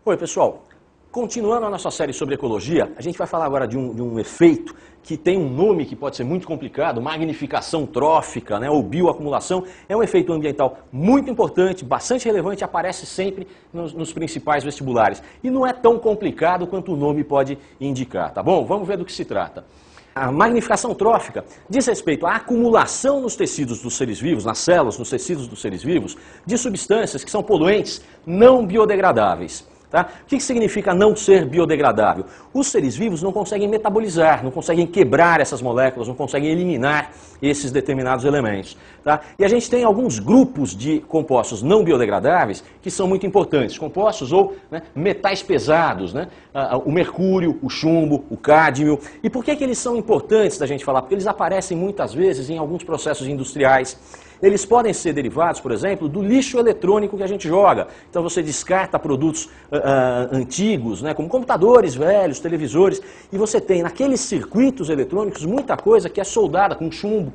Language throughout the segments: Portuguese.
Oi, pessoal. Continuando a nossa série sobre ecologia, a gente vai falar agora de um efeito que tem um nome que pode ser muito complicado, magnificação trófica, né, ou bioacumulação. É um efeito ambiental muito importante, bastante relevante, aparece sempre nos principais vestibulares. E não é tão complicado quanto o nome pode indicar, tá bom? Vamos ver do que se trata. A magnificação trófica diz respeito à acumulação nos tecidos dos seres vivos, nas células, nos tecidos dos seres vivos, de substâncias que são poluentes não biodegradáveis. Tá? O que significa não ser biodegradável? Os seres vivos não conseguem metabolizar, não conseguem quebrar essas moléculas, não conseguem eliminar esses determinados elementos. Tá? E a gente tem alguns grupos de compostos não biodegradáveis que são muito importantes. Compostos ou metais pesados, né? O mercúrio, o chumbo, o cádmio. E por que eles são importantes da gente falar? Porque eles aparecem muitas vezes em alguns processos industriais. Eles podem ser derivados, por exemplo, do lixo eletrônico que a gente joga. Então você descarta produtos antigos, né, como computadores velhos, televisores, e você tem naqueles circuitos eletrônicos muita coisa que é soldada com chumbo.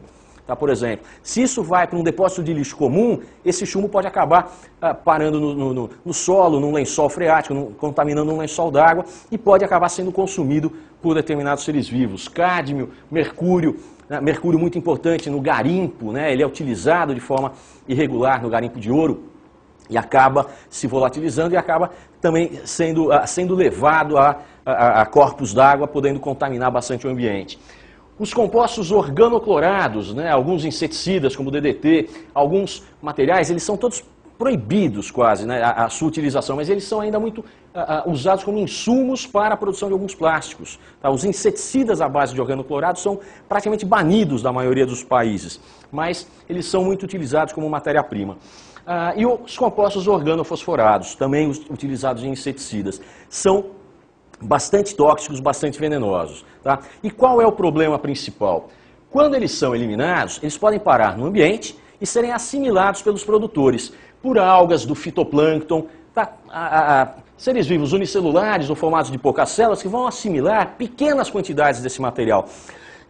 Tá, por exemplo, se isso vai para um depósito de lixo comum, esse chumbo pode acabar parando no solo, num lençol freático, contaminando um lençol d'água e pode acabar sendo consumido por determinados seres vivos. Cádmio, mercúrio, mercúrio muito importante no garimpo, né? Ele é utilizado de forma irregular no garimpo de ouro e acaba se volatilizando e acaba também sendo levado a corpos d'água, podendo contaminar bastante o ambiente. Os compostos organoclorados, né, alguns inseticidas como o DDT, alguns materiais, eles são todos proibidos quase, né, a sua utilização, mas eles são ainda muito usados como insumos para a produção de alguns plásticos. Tá? Os inseticidas à base de organoclorados são praticamente banidos da maioria dos países, mas eles são muito utilizados como matéria-prima. E os compostos organofosforados, também utilizados em inseticidas, são bastante tóxicos, bastante venenosos. Tá? E qual é o problema principal? Quando eles são eliminados, eles podem parar no ambiente e serem assimilados pelos produtores, por algas do fitoplâncton, tá? Seres vivos unicelulares ou formados de poucas células que vão assimilar pequenas quantidades desse material,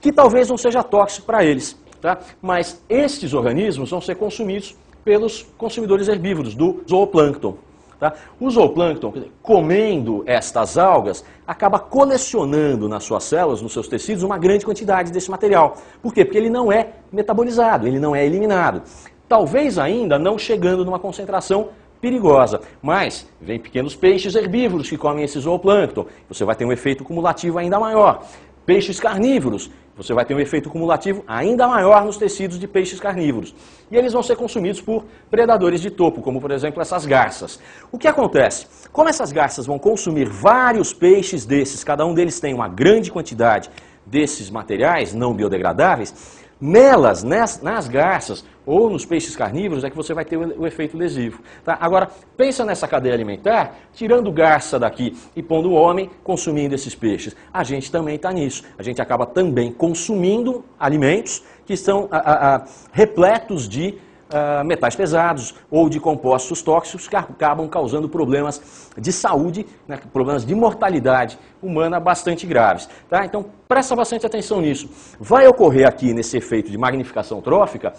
que talvez não seja tóxico para eles. Tá? Mas estes organismos vão ser consumidos pelos consumidores herbívoros do zooplâncton. Tá? O zooplâncton, comendo estas algas, acaba colecionando nas suas células, nos seus tecidos, uma grande quantidade desse material. Por quê? Porque ele não é metabolizado, ele não é eliminado. Talvez ainda não chegando numa concentração perigosa, mas vem pequenos peixes herbívoros que comem esse zooplâncton, você vai ter um efeito cumulativo ainda maior. Peixes carnívoros, você vai ter um efeito cumulativo ainda maior nos tecidos de peixes carnívoros. E eles vão ser consumidos por predadores de topo, como por exemplo essas garças. O que acontece? Como essas garças vão consumir vários peixes desses, cada um deles tem uma grande quantidade desses materiais não biodegradáveis, nelas, nas garças ou nos peixes carnívoros é que você vai ter o efeito lesivo. Tá? Agora, pensa nessa cadeia alimentar, tirando garça daqui e pondo o homem consumindo esses peixes. A gente também está nisso. A gente acaba também consumindo alimentos que estão repletos de metais pesados ou de compostos tóxicos que acabam causando problemas de saúde, né, problemas de mortalidade humana bastante graves. Tá? Então, presta bastante atenção nisso. Vai ocorrer aqui, nesse efeito de magnificação trófica,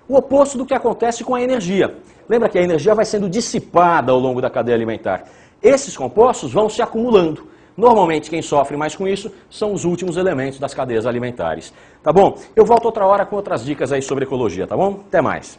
o oposto do que acontece com a energia. Lembra que a energia vai sendo dissipada ao longo da cadeia alimentar. Esses compostos vão se acumulando. Normalmente, quem sofre mais com isso são os últimos elementos das cadeias alimentares. Tá bom? Eu volto outra hora com outras dicas aí sobre ecologia, tá bom? Até mais.